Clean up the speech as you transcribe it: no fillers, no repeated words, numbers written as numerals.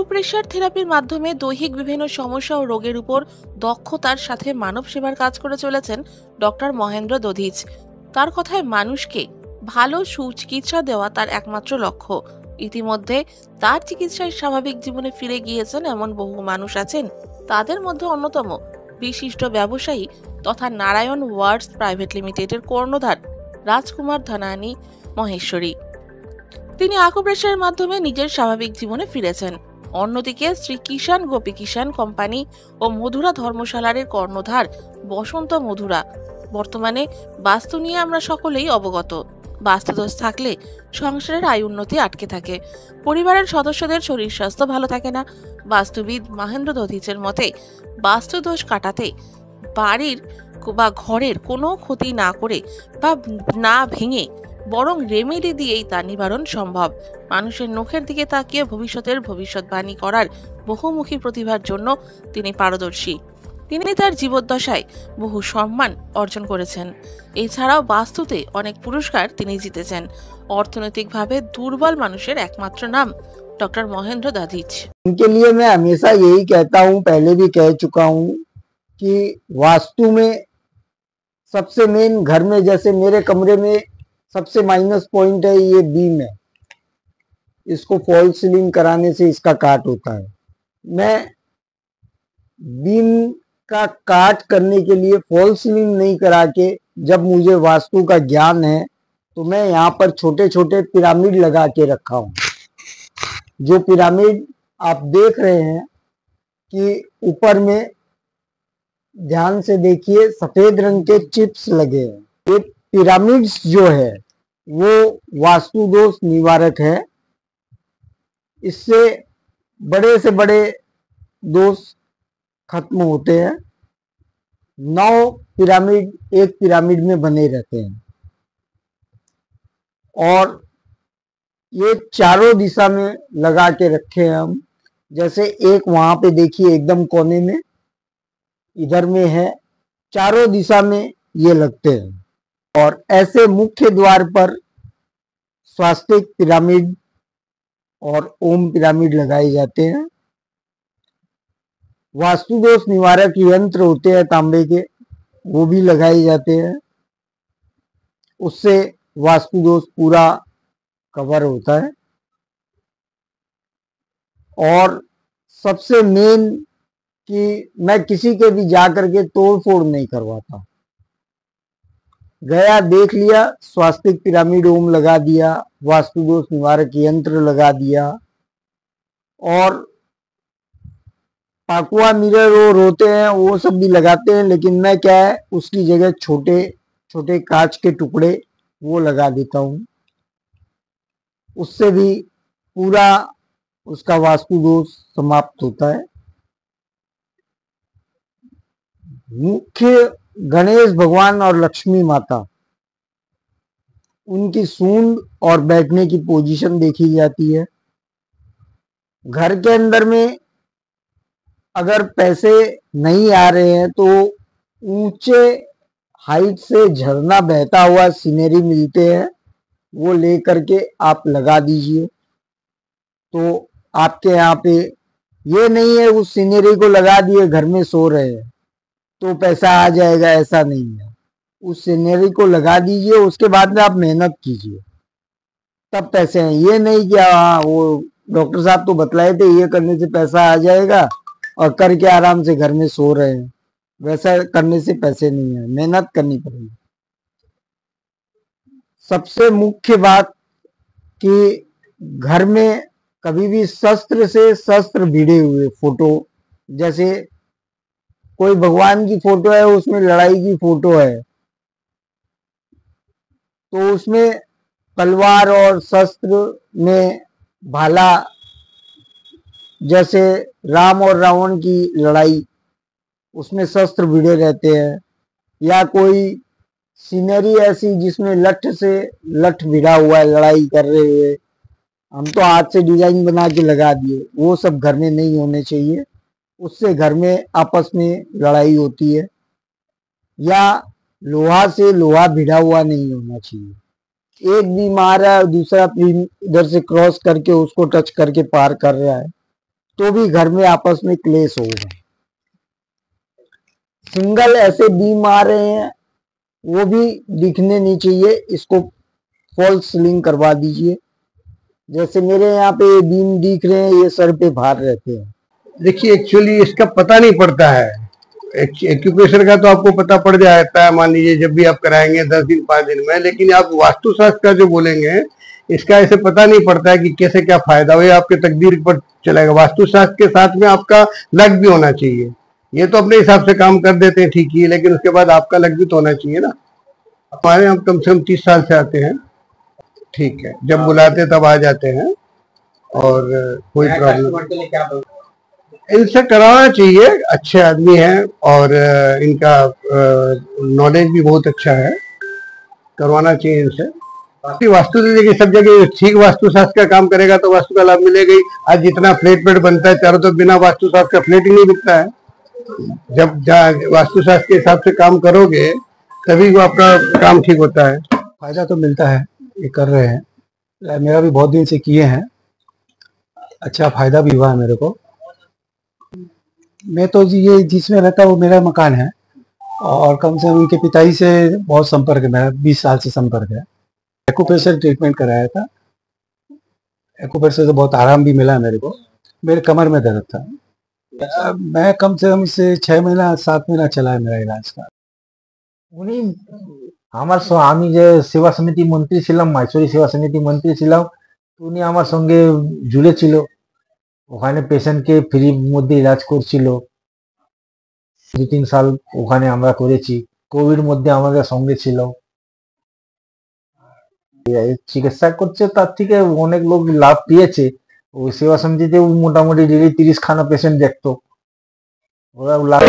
Acupressure থেরাপির মাধ্যমে দৈহিক বিভিন্ন সমস্যা ও রোগের উপর দক্ষতার সাথে মানব সেবার কাজ করে চলেছেন ডক্টর মহেন্দ্র দধিচ। তার কথায় মানুষকে ভালো সুচিকিৎসা দেওয়া তার একমাত্র লক্ষ্য। ইতিমধ্যে তার চিকিৎসায় স্বাভাবিক জীবনে ফিরে গিয়েছেন এমন বহু মানুষ আছেন। তাদের মধ্যে অন্যতম বিশিষ্ট ব্যবসায়ী তথা নারায়ণ ওয়ার্ডস প্রাইভেট লিমিটেডের কর্ণধার রাজকুমার ধনানী মহেশ্বরী। তিনি আকুপ্রেশারের মাধ্যমে নিজের স্বাভাবিক জীবনে ফিরেছেন। অন্যদিকে শ্রী কিষান গোপী কিষান কোম্পানি ও মধুরা ধর্মশালার কর্ণধার বসন্ত মধুরা। বর্তমানে বাস্তু নিয়ে আমরা সকলেই অবগত। বাস্তুদোষ থাকলে সংসারের আয় উন্নতি আটকে থাকে, পরিবারের সদস্যদের শরীর স্বাস্থ্য ভালো থাকে না। বাস্তুবিদ মহেন্দ্র দধিচের মতে বাস্তুদোষ কাটাতে বাড়ির বা ঘরের কোনো ক্ষতি না করে বা না ভেঙে বরং রেমেডি দিয়েই তা নিবারণ সম্ভব। মানুষের নখের দিকে তাকিয়ে ভবিষ্যতের ভবিষ্যৎবাণী করার বহুমুখী প্রতিভার জন্য তিনি পারদর্শী। তিনি তার জীবদ্দশায় বহু সম্মান অর্জন করেছেন। এছাড়াও বাস্তুতে অনেক পুরস্কার তিনি জিতেছেন। অর্থনৈতিকভাবে দুর্বল মানুষের একমাত্র নাম डॉक्टर महेंद्र दधिच। इनके लिए मैं हमेशा यही कहता हूँ, पहले भी कह चुका हूँ कि वास्तु में सबसे मेन, घर में जैसे मेरे कमरे में सबसे माइनस पॉइंट है ये बीम है, इसको फॉल सीलिंग कराने से इसका काट होता है। मैं बीम का काट करने के लिए फॉल सीलिंग नहीं करा के, जब मुझे वास्तु का ज्ञान है तो मैं यहाँ पर छोटे छोटे पिरामिड लगा के रखा हूँ। जो पिरामिड आप देख रहे हैं कि ऊपर में ध्यान से देखिए सफेद रंग के चिप्स लगे हैं। ये पिरामिड्स जो है वो वास्तु दोष निवारक है। इससे बड़े से बड़े दोष खत्म होते हैं। 9 पिरामिड एक पिरामिड में बने रहते हैं और ये चारों दिशा में लगा के रखे हैं हम। जैसे एक वहां पे देखिए एकदम कोने में, इधर में है, चारों दिशा में ये लगते हैं। और ऐसे मुख्य द्वार पर स्वास्तिक पिरामिड और ओम पिरामिड लगाए जाते हैं। वास्तु दोष निवारक यंत्र होते हैं तांबे के, वो भी लगाए जाते हैं। उससे वास्तु दोष पूरा कवर होता है। और सबसे मेन कि मैं किसी के भी जाकर के तोड़ फोड़ नहीं करवाता। गया, देख लिया, स्वास्तिक पिरामिड ओम लगा दिया, वास्तु दोष निवारक यंत्र लगा दिया। और पाकुआ मिरर और होते हैं वो सब भी लगाते हैं, लेकिन मैं क्या है उसकी जगह छोटे छोटे कांच के टुकड़े वो लगा देता हूँ। उससे भी पूरा उसका वास्तु दोष समाप्त होता है। मुख्य गणेश भगवान और लक्ष्मी माता, उनकी सूंड और बैठने की पोजीशन देखी जाती है। घर के अंदर में अगर पैसे नहीं आ रहे हैं तो ऊंचे हाइट से झरना बहता हुआ सीनरी मिलते हैं, वो लेकर के आप लगा दीजिए। तो आपके यहाँ पे ये नहीं है उस सीनरी को लगा दिए घर में सो रहे हैं तो पैसा आ जाएगा, ऐसा नहीं है। उस सीनरी को लगा दीजिए, उसके बाद में आप मेहनत कीजिए, तब पैसे हैं। ये नहीं कि हाँ वो डॉक्टर साहब तो बतलाए थे ये करने से पैसा आ जाएगा और करके आराम से घर में सो रहे हैं, वैसा करने से पैसे नहीं है, मेहनत करनी पड़ेगी। सबसे मुख्य बात कि घर में कभी भी शस्त्र से शस्त्र भिड़े हुए फोटो, जैसे कोई भगवान की फोटो है उसमें लड़ाई की फोटो है तो उसमें तलवार और शस्त्र में भाला, जैसे राम और रावण की लड़ाई, उसमें शस्त्र भिड़े रहते हैं। या कोई सीनरी ऐसी जिसमें लठ से लठ भिड़ा हुआ है, लड़ाई कर रहे हुए, हम तो हाथ से डिजाइन बना के लगा दिए, वो सब घर में नहीं होने चाहिए। उससे घर में आपस में लड़ाई होती है। या लोहा से लोहा भिड़ा हुआ नहीं होना चाहिए। एक भी मार रहा है, दूसरा इधर से क्रॉस करके उसको टच करके पार कर रहा है तो भी घर में आपस में क्लेश होगा। सिंगल ऐसे बीम आ रहे हैं, वो भी दिखने नहीं चाहिए, इसको फॉल्स सीलिंग करवा दीजिए। जैसे मेरे यहाँ पे बीम दिख रहे हैं, ये सर पे भार रहते हैं। देखिए एक्चुअली इसका पता नहीं पड़ता है, एक्यूप्रेशर का तो आपको पता पड़ जाता है, मान लीजिए जब भी आप कराएंगे 10 दिन 5 दिन में, लेकिन आप वास्तुशास्त्र का जो बोलेंगे इसका ऐसे पता नहीं पड़ता है कि कैसे क्या फायदा हो, ये आपके तकदीर पर चलेगा। वास्तुशास्त्र के साथ में आपका लक भी होना चाहिए। ये तो अपने हिसाब से काम कर देते हैं ठीक ही, लेकिन उसके बाद आपका लक भी तो होना चाहिए ना। हमारे यहाँ कम से कम 30 साल से आते हैं, ठीक है, जब बुलाते तब आ जाते हैं और कोई प्रॉब्लम इनसे कराना चाहिए। अच्छे आदमी हैं और इनका नॉलेज भी बहुत अच्छा है, करवाना चाहिए इनसे। बाकी वास्तु देखिए सब जगह ठीक वास्तुशास्त्र का काम करेगा तो वास्तु का लाभ मिलेगा ही। आज जितना फ्लैट पेट बनता है चारों तरफ, बिना वास्तुशास्त्र का फ्लैट ही नहीं बिकता है। जब वास्तुशास्त्र के हिसाब से काम करोगे तभी वो आपका काम ठीक होता है। फायदा तो मिलता है, ये कर रहे हैं, मेरा भी बहुत दिन से किए हैं, अच्छा फायदा भी हुआ है मेरे को। मैं तो ये जिसमें रहता वो मेरा मकान है और कम से कम उनके पिताजी से बहुत संपर्क है मेरा, 20 साल से संपर्क है। एक्यूप्रेशर ट्रीटमेंट कराया था, एक्यूप्रेशर से बहुत आराम भी मिला मेरे को। मेरे कमर में दर्द था, मैं कम से कम इससे 6 महीना 7 महीना चला है मेरा इलाज का। উনি আমি যে সেবা সমিতি মন্ত্রী ছিলাম, মাইসরি সেবা সমিতি মন্ত্রী ছিলাম, উনি আমার সঙ্গে জুড়েছিল, ওখানে পেশেন্টকে ফ্রি মধ্যে ইলাজ করছিল। 2-3 সাল ওখানে আমরা করেছি, কোভিড মধ্যে আমাদের সঙ্গে ছিল, চিকিৎসা করছে, তার থেকে অনেক লোক লাভ পেয়েছে। ওই সেবা সমিতিতে মোটামুটি ডেলি 30 খানা পেশেন্ট দেখতো, ওরা লাভ